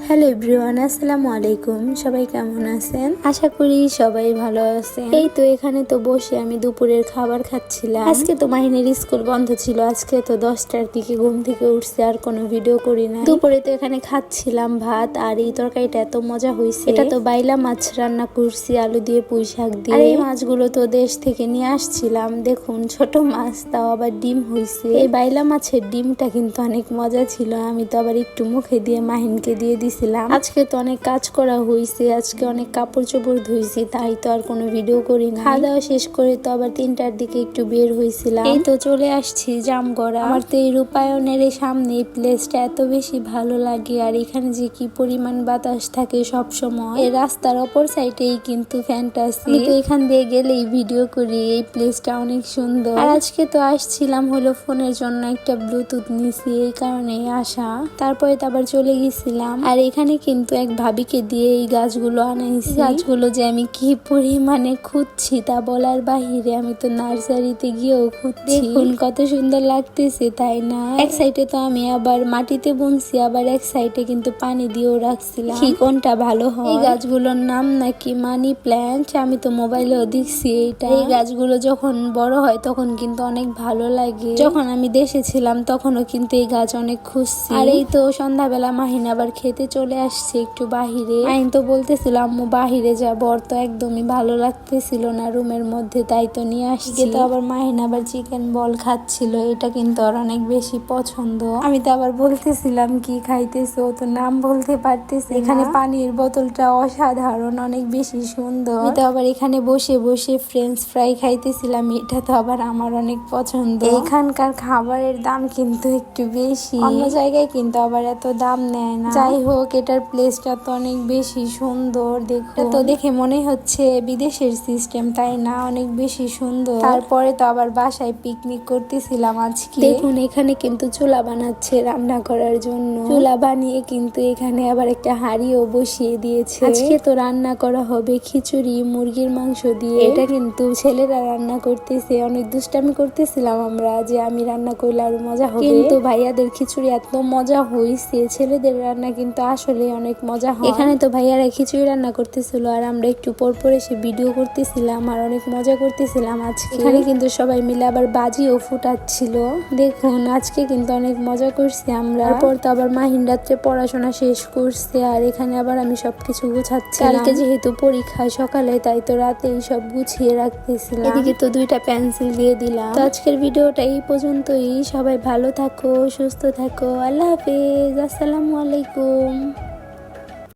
Hello everyone, আসসালামু আলাইকুম। সবাই কেমন আছেন? আশা করি সবাই ভালো আছেন। এই তো এখানে তো বসে আমি দুপুরের খাবার খাচ্ছিলাম। আজকে তো মাহিনের স্কুল বন্ধ ছিল। আজকে তো 10টার দিকে ঘুম থেকে উঠছে, আর কোনো ভিডিও করি না। দুপুরে তো এখানে খাচ্ছিলাম ভাত, আর এই তরকারিটা এত মজা হয়েছে। এটা তো বাইলা মাছ রান্না করছি আলু দিয়ে, পুঁই শাক দিয়ে। আর এই মাছগুলো তো দেশ থেকে নিয়ে আসছিলাম। দেখুন ছোট মাছ, তাও আবার ডিম হয়েছে। এই বাইলা মাছের ডিমটা কিন্তু অনেক মজা ছিল। আমি তো আবার একটু মুখে দিয়ে মাহিনকে দিয়ে দিছিলাম। আজকে তো অনেক কাজ করা হয়েছে, আজকে অনেক কাপড় চোপড় ধুইছি, তাই তো আর কোনো ভিডিও করি না। খাওয়া দাওয়া শেষ করে তো আবার 3টার দিকে একটু বের হয়েছিলাম। এই তো চলে আসছি জামগড়া। আমার তো এই রূপায়ণের সামনে এই প্লেসটা এত বেশি ভালো লাগে, আর এখানে যে কি পরিমাণ বাতাস থাকে সব সময়। এই রাস্তার অপর সাইডেই কিন্তু ফ্যান্টাসি। আমি তো এখান দিয়ে গেলেই ভিডিও করি। এই প্লেসটা অনেক সুন্দর। আর আজকে তো আসছিলাম হলো ফোনের জন্য একটা ব্লুটুথ নিছি, এই কারণেই আসা। তারপরে তো আবার চলে গেছিলাম। আর এখানে কিন্তু এক ভাবিকে দিয়ে এই গাছগুলো আনাইছি। গাছগুলো যে আমি কি পরিমাণে খুঁজছি তা বলার বাহিরে। আমি তো নার্সারিতে গিয়েও খুঁজছি। দেখুন কত সুন্দর লাগতেছে, তাই না? এক সাইডে তো আমি আবার মাটিতে বুনছি, আবার এক সাইডে কিন্তু পানি দিয়েও রাখছিলাম। কি কোনটা ভালো হয়? এই গাছগুলোর নাম নাকি মানি প্ল্যান্ট। আমি তো মোবাইলেও দেখছি এইটা। এই গাছগুলো যখন বড় হয় তখন কিন্তু অনেক ভালো লাগে। যখন আমি দেশে ছিলাম তখনও কিন্তু এই গাছ অনেক খুঁজছি। আর এই তো সন্ধ্যাবেলা মাহিন আবার খেতে চলে আসছে একটু বাহিরে। মাহিন তো বলতেছিল আম্মু বাহিরে যাবো, ওর তো একদমই ভালো লাগতেছিল না রুমের মধ্যে, তাই তো নিয়ে আসছি। তো আবার মাহিন আবার চিকেন বল খাচ্ছিল, এটা কিন্তু ওর অনেক বেশি পছন্দ। আমি তো আবার বলতেছিলাম কি খাইতেছো, তো নাম বলতে পারতেছি। এখানে পানির বোতলটা অসাধারণ, অনেক বেশি সুন্দর। আমি তো আবার এখানে বসে বসে ফ্রেঞ্চ ফ্রাই খাইতেছিলাম, এটা তো আবার আমার অনেক পছন্দ। এখানকার খাবারের দাম কিন্তু একটু বেশি, অন্য জায়গায় কিন্তু আবার এত দাম নেয় না। যাই হোক, এটার প্লেসটা তো অনেক বেশি সুন্দর। দেখো তো দেখে মনে হচ্ছে বিদেশের সিস্টেম, তাই না? অনেক বেশি সুন্দর। তারপরে তো আবার বাসায় পিকনিক করতেছিলাম আজকে। দেখুন এখানে কিন্তু চুলা বানাচ্ছে রান্না করার জন্য। চুলা বানিয়ে কিন্তু এখানে আবার একটা হাঁড়িও বসিয়ে দিয়েছে। আজকে তো রান্না করা হবে খিচুড়ি মুরগির মাংস দিয়ে। এটা কিন্তু ছেলেরা রান্না করতেছে। অনেক দুষ্টামি করতেছিলাম আমরা যে আমি রান্না করলে আরো মজা হবে, কিন্তু ভাইয়াদের খিচুড়ি এত মজা হয়েছে। ছেলেদের রান্না কিন্তু আসলে অনেক মজা হয়। এখানে তো ভাইয়ারা খিচুড়ি রান্না করতেছিল, আর আমরা একটু পর পর এসে ভিডিও করতেছিলাম, আর অনেক মজা করতেছিলাম আজকে। এখানে কিন্তু সবাই মিলে আবার বাজিও ফুটাচ্ছিল। দেখুন আজকে কিন্তু অনেক মজা করছি আমরা। তারপর তো আবার মাহিন রাত্রে পড়াশোনা শেষ করছে, আর এখানে আবার আমি সবকিছু গুছাচ্ছি। কালকে যেহেতু পরীক্ষা সকালে, তাই তো রাতে সব গুছিয়ে রাখতেছিলাম। এদিকে তো 2টা পেন্সিল দিয়ে দিলাম। তো আজকের ভিডিওটা এই পর্যন্তই। সবাই ভালো থাকো, সুস্থ থাকো। আল্লাহ হাফেজ, আসসালামু আলাইকুম।